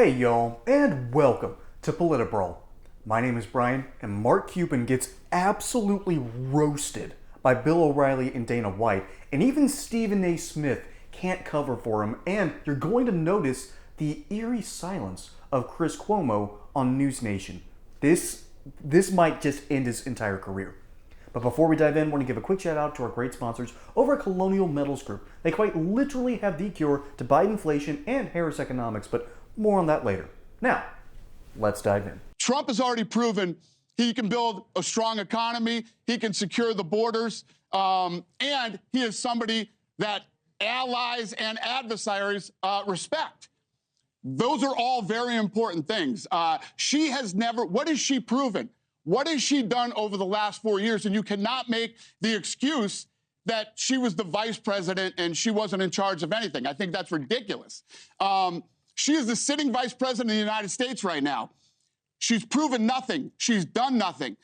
Hey y'all, and welcome to Politibrawl. My name is Brian, and Mark Cuban gets absolutely roasted by Bill O'Reilly and Dana White, and even Stephen A. Smith can't cover for him, and you're going to notice the eerie silence of Chris Cuomo on News Nation. This might just end his entire career. But before we dive in, I want to give a quick shout out to our great sponsors over at Colonial Metals Group. They quite literally have the cure to Biden inflation and Harris economics, but more on that later. Now, let's dive in. Trump has already proven he can build a strong economy, he can secure the borders, and he is somebody that allies and adversaries respect. Those are all very important things. She has never, what has she proven? What has she done over the last 4 years? And you cannot make the excuse that she was the vice president and she wasn't in charge of anything. I think that's ridiculous. She is the sitting vice president of the United States right now. She's proven nothing. She's done nothing.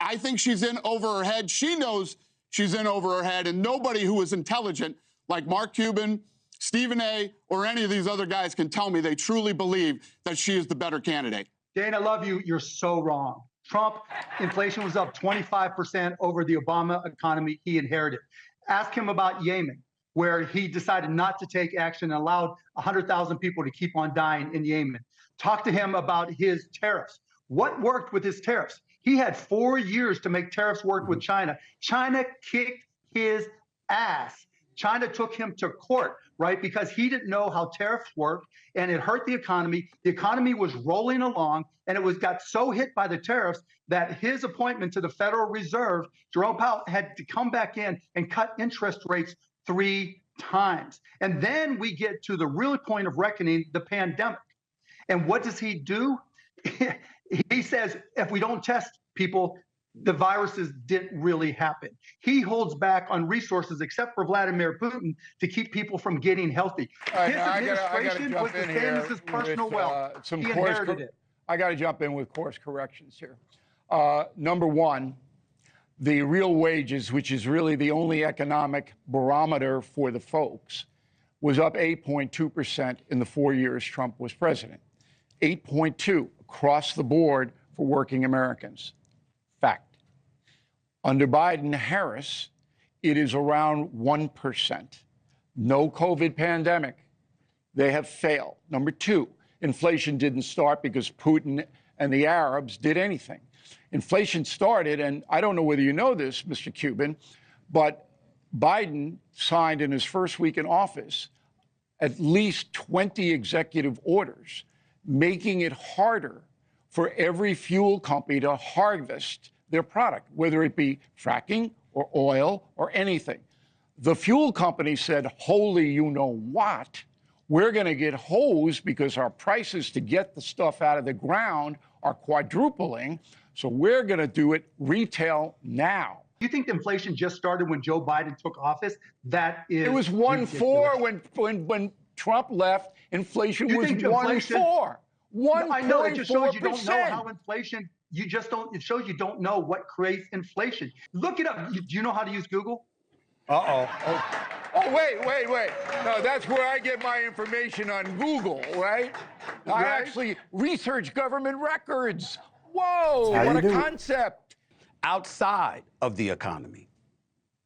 I think she's in over her head. She knows she's in over her head, and nobody who is intelligent like Mark Cuban, Stephen A., or any of these other guys can tell me they truly believe that she is the better candidate. Dana, I love you. You're so wrong. Trump, inflation was up 25% over the Obama economy he inherited. Ask him about Yemen, where he decided not to take action and allowed 100,000 people to keep on dying in Yemen. Talk to him about his tariffs. What worked with his tariffs? He had 4 years to make tariffs work with China. China kicked his ass. China took him to court, right? Because he didn't know how tariffs worked, and it hurt the economy. The economy was rolling along, and it got so hit by the tariffs that his appointment to the Federal Reserve, Jerome Powell, had to come back in and cut interest rates 3 times. And then we get to the real point of reckoning, the pandemic. And what does he do? He says, if we don't test people, the viruses didn't really happen. He holds back on resources, except for Vladimir Putin, to keep people from getting healthy. Right, his administration was the same as his personal wealth. He inherited it. I got to jump in with course corrections here. Number one, the real wages, which is really the only economic barometer for the folks, was up 8.2% in the 4 years Trump was president. 8.2 across the board for working Americans. Fact. Under Biden-Harris, it is around 1%. No COVID pandemic. They have failed. Number two, inflation didn't start because Putin and the Arabs did anything. Inflation started, and I don't know whether you know this, Mr. Cuban, but Biden signed in his first week in office at least 20 executive orders making it harder for every fuel company to harvest their product, whether it be fracking or oil or anything. The fuel company said, holy you know what, we're going to get hosed because our prices to get the stuff out of the ground are quadrupling, so we're going to do it retail now. You think inflation just started when Joe Biden took office? That is It was 1.4 when Trump left. Inflation was 1.4. 1.4%. I know, it just shows you don't know how inflation, it shows you don't know what creates inflation. Look it up. Do you know how to use Google? Oh, wait. No, that's where I get my information on Google, right? I actually research government records. Whoa, what a concept. Outside of the economy,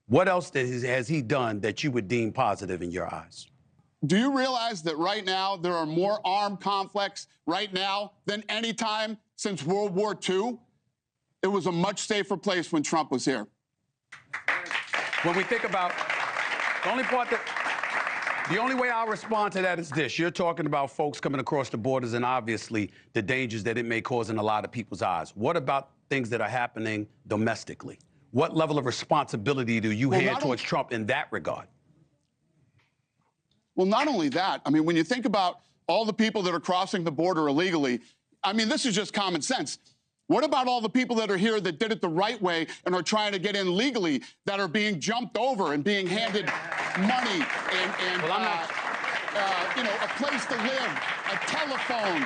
what else has he done that you would deem positive in your eyes? Do you realize that right now there are more armed conflicts right now than any time since World War II? It was a much safer place when Trump was here. When we think about the only way I'll respond to that is this. You're talking about folks coming across the borders and obviously the dangers that it may cause in a lot of people's eyes. What about things that are happening domestically? What level of responsibility do you have towards Trump in that regard? Well, not only that, I mean, when you think about all the people that are crossing the border illegally, I mean, this is just common sense. What about all the people that are here that did it the right way and are trying to get in legally, that are being jumped over and being handed money and a place to live, a telephone,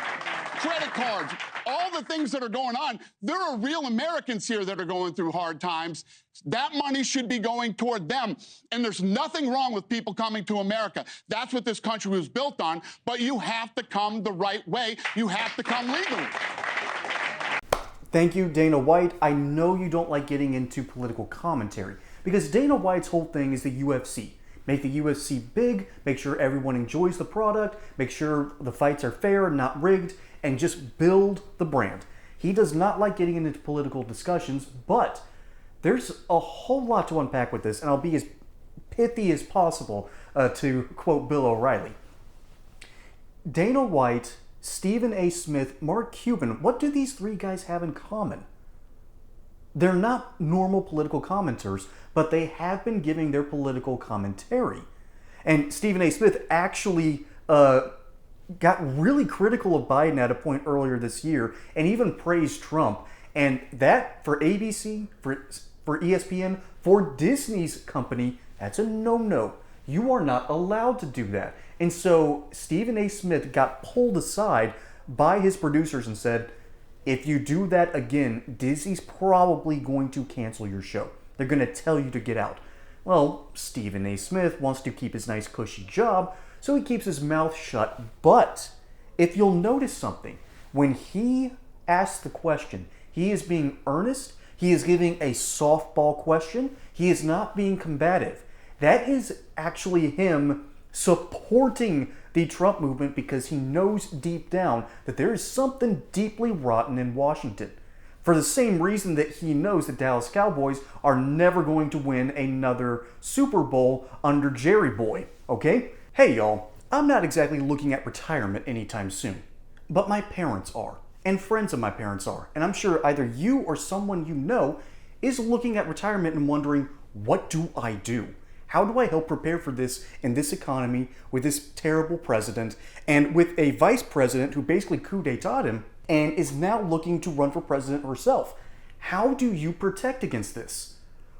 credit cards, all the things that are going on, there are real Americans here that are going through hard times. That money should be going toward them. And there's nothing wrong with people coming to America. That's what this country was built on. But you have to come the right way. You have to come legally. Thank you, Dana White. I know you don't like getting into political commentary because Dana White's whole thing is the UFC. Make the UFC big, make sure everyone enjoys the product, make sure the fights are fair, not rigged, and just build the brand. He does not like getting into political discussions, but there's a whole lot to unpack with this, and I'll be as pithy as possible to quote Bill O'Reilly. Dana White, Stephen A. Smith, Mark Cuban, what do these three guys have in common? They're not normal political commenters, but they have been giving their political commentary. And Stephen A. Smith actually got really critical of Biden at a point earlier this year and even praised Trump. And that, for ABC, for ESPN, for Disney's company, that's a no-no. You are not allowed to do that. And so Stephen A. Smith got pulled aside by his producers and said, if you do that again, Disney's probably going to cancel your show. They're going to tell you to get out. Well, Stephen A. Smith wants to keep his nice cushy job, so he keeps his mouth shut. But if you'll notice something, when he asks the question, he is being earnest. He is giving a softball question. He is not being combative. That is actually him supporting the Trump movement because he knows deep down that there is something deeply rotten in Washington. For the same reason that he knows the Dallas Cowboys are never going to win another Super Bowl under Jerry Boy, okay? Hey y'all, I'm not exactly looking at retirement anytime soon, but my parents are, and friends of my parents are, and I'm sure either you or someone you know is looking at retirement and wondering, what do I do? How do I help prepare for this in this economy with this terrible president and with a vice president who basically coup d'etat him and is now looking to run for president herself? How do you protect against this?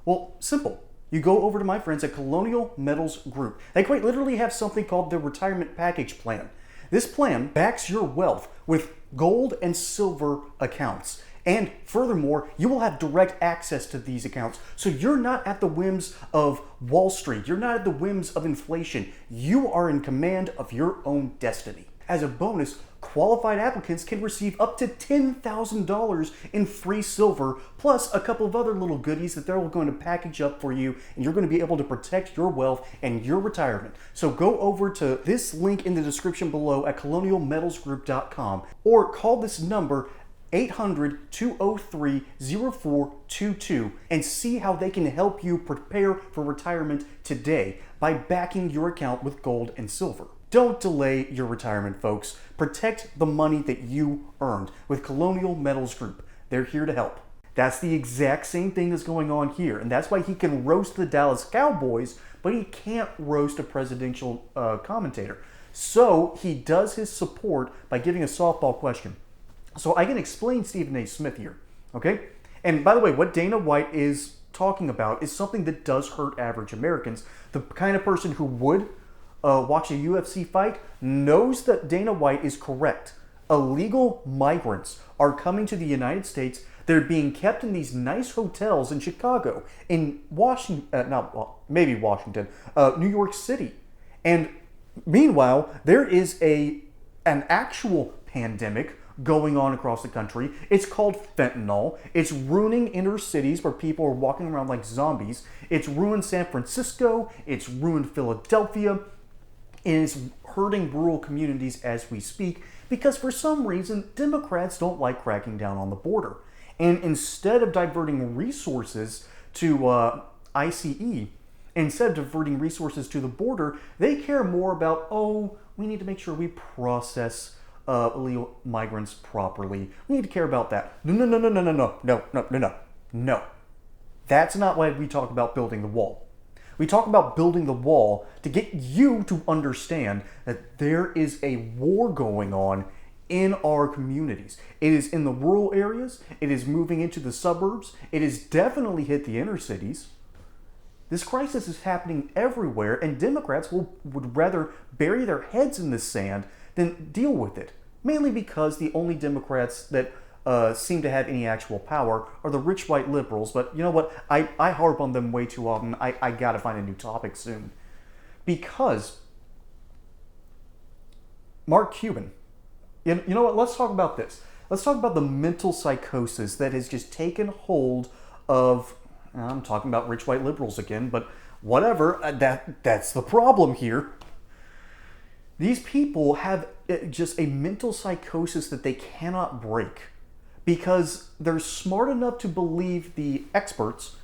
Well, simple. You go over to my friends at Colonial Metals Group. They quite literally have something called the Retirement Package Plan. This plan backs your wealth with gold and silver accounts. And furthermore, you will have direct access to these accounts. So you're not at the whims of Wall Street. You're not at the whims of inflation. You are in command of your own destiny. As a bonus, qualified applicants can receive up to $10,000 in free silver, plus a couple of other little goodies that they're going to package up for you, and you're going to be able to protect your wealth and your retirement. So go over to this link in the description below at colonialmetalsgroup.com or call this number 800-203-0422 and see how they can help you prepare for retirement today by backing your account with gold and silver. Don't delay your retirement, folks. Protect the money that you earned with Colonial Metals Group. They're here to help. That's the exact same thing that's going on here, and that's why he can roast the Dallas Cowboys, but he can't roast a presidential commentator. So he does his support by giving a softball question. So I can explain Stephen A. Smith here, okay? And by the way, what Dana White is talking about is something that does hurt average Americans. The kind of person who would watch a UFC fight knows that Dana White is correct. Illegal migrants are coming to the United States. They're being kept in these nice hotels in Chicago, in Washington, maybe Washington, New York City. And meanwhile, there is an actual pandemic going on across the country. It's called fentanyl. It's ruining inner cities where people are walking around like zombies. It's ruined San Francisco. It's ruined Philadelphia. And it's hurting rural communities as we speak because for some reason, Democrats don't like cracking down on the border. And instead of diverting resources to ICE, instead of diverting resources to the border, they care more about, we need to make sure we process illegal migrants properly. We need to care about that. No. That's not why we talk about building the wall. We talk about building the wall to get you to understand that there is a war going on in our communities. It is in the rural areas. It is moving into the suburbs. It has definitely hit the inner cities. This crisis is happening everywhere, and Democrats would rather bury their heads in the sand than deal with it. Mainly because the only Democrats that seem to have any actual power are the rich white liberals. But you know what? I harp on them way too often. I gotta find a new topic soon. Because Mark Cuban, you know what? Let's talk about this. Let's talk about the mental psychosis that has just taken hold of, I'm talking about rich white liberals again, but whatever, that's the problem here. These people have just a mental psychosis that they cannot break because they're smart enough to believe the experts,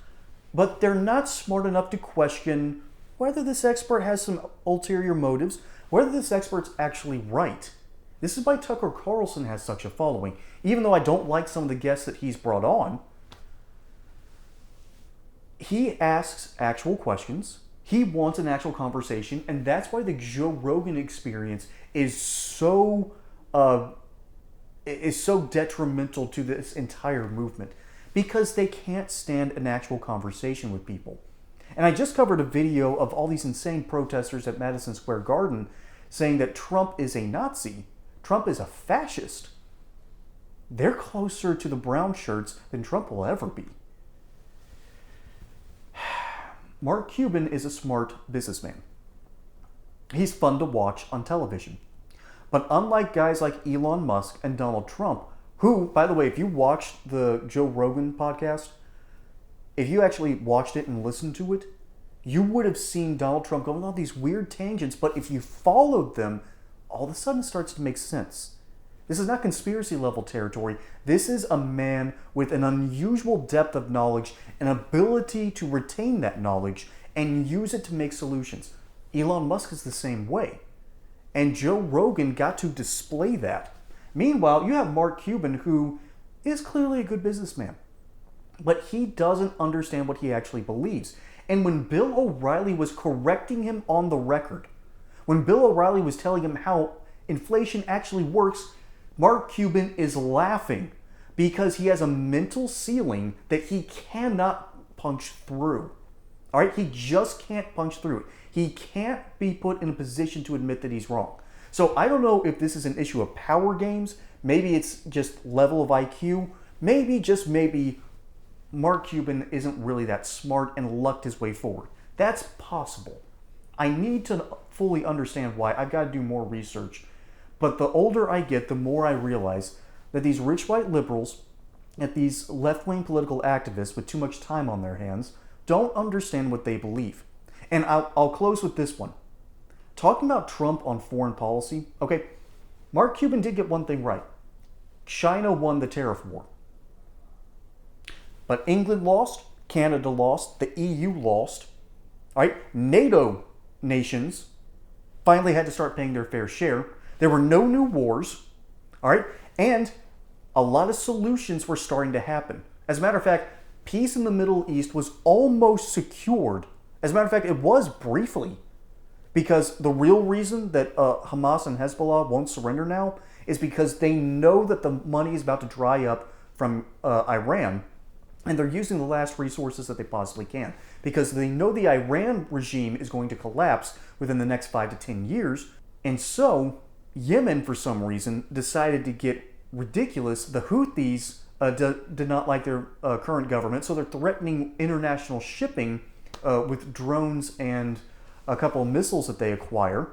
but they're not smart enough to question whether this expert has some ulterior motives, whether this expert's actually right. This is why Tucker Carlson has such a following. Even though I don't like some of the guests that he's brought on, he asks actual questions. He wants an actual conversation, and that's why the Joe Rogan experience is so detrimental to this entire movement, because they can't stand an actual conversation with people. And I just covered a video of all these insane protesters at Madison Square Garden saying that Trump is a Nazi, Trump is a fascist. They're closer to the brown shirts than Trump will ever be. Mark Cuban is a smart businessman. He's fun to watch on television. But unlike guys like Elon Musk and Donald Trump, who, by the way, if you watched the Joe Rogan podcast, if you actually watched it and listened to it, you would have seen Donald Trump going on these weird tangents, but if you followed them, all of a sudden it starts to make sense. This is not conspiracy level territory. This is a man with an unusual depth of knowledge and ability to retain that knowledge and use it to make solutions. Elon Musk is the same way. And Joe Rogan got to display that. Meanwhile, you have Mark Cuban, who is clearly a good businessman, but he doesn't understand what he actually believes. And when Bill O'Reilly was correcting him on the record, when Bill O'Reilly was telling him how inflation actually works, Mark Cuban is laughing because he has a mental ceiling that he cannot punch through. All right, he just can't punch through it. He can't be put in a position to admit that he's wrong. So I don't know if this is an issue of power games. Maybe it's just level of IQ. Maybe, just maybe, Mark Cuban isn't really that smart and lucked his way forward. That's possible. I need to fully understand why. I've got to do more research. But the older I get, the more I realize that these rich white liberals, that these left-wing political activists with too much time on their hands, don't understand what they believe. And I'll close with this one. Talking about Trump on foreign policy, okay, Mark Cuban did get one thing right. China won the tariff war. But England lost, Canada lost, the EU lost, all right? NATO nations finally had to start paying their fair share. There were no new wars, all right? And a lot of solutions were starting to happen. As a matter of fact, peace in the Middle East was almost secured. As a matter of fact, it was briefly. Because the real reason that Hamas and Hezbollah won't surrender now is because they know that the money is about to dry up from Iran, and they're using the last resources that they possibly can. Because they know the Iran regime is going to collapse within the next 5 to 10 years. And so Yemen, for some reason, decided to get ridiculous. The Houthis did not like their current government, so they're threatening international shipping with drones and a couple of missiles that they acquire.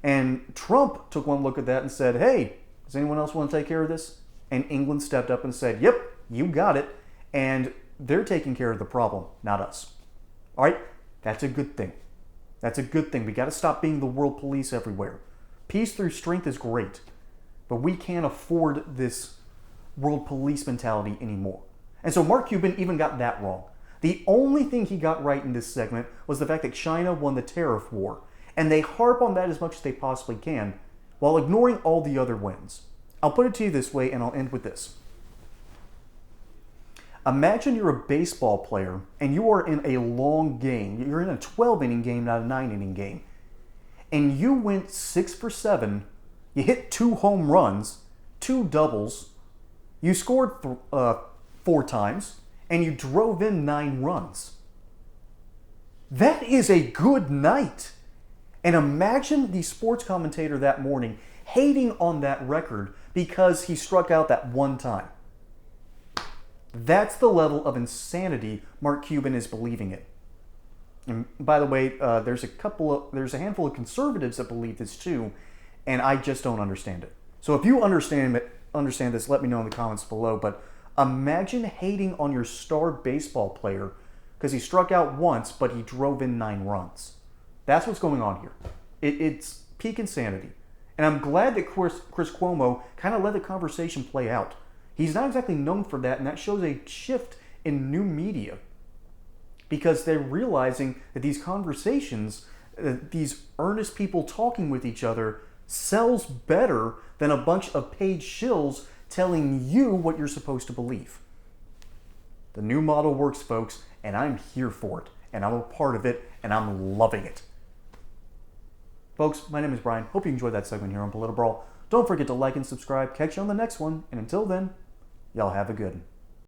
And Trump took one look at that and said, hey, does anyone else want to take care of this? And England stepped up and said, yep, you got it. And they're taking care of the problem, not us. All right? That's a good thing. That's a good thing. We got to stop being the world police everywhere. Peace through strength is great, but we can't afford this world police mentality anymore. And so Mark Cuban even got that wrong. The only thing he got right in this segment was the fact that China won the tariff war, and they harp on that as much as they possibly can while ignoring all the other wins. I'll put it to you this way, and I'll end with this. Imagine you're a baseball player and you are in a long game. You're in a 12-inning game, not a 9-inning game. And you went 6 for 7. You hit 2 home runs, 2 doubles. You scored 4 times, and you drove in 9 runs. That is a good night. And imagine the sports commentator that morning hating on that record because he struck out that one time. That's the level of insanity Mark Cuban is believing in. And by the way, there's a handful of conservatives that believe this too, and I just don't understand it. So if you understand this, let me know in the comments below. But imagine hating on your star baseball player because he struck out once, but he drove in 9 runs. That's what's going on here. It's peak insanity. And I'm glad that Chris Cuomo kind of let the conversation play out. He's not exactly known for that, and that shows a shift in new media because they're realizing that these conversations, these earnest people talking with each other, sells better than a bunch of paid shills telling you what you're supposed to believe. The new model works, folks, and I'm here for it, and I'm a part of it, and I'm loving it. Folks, my name is Brian. Hope you enjoyed that segment here on Politibrawl. Don't forget to like and subscribe. Catch you on the next one, and until then, y'all have a good one.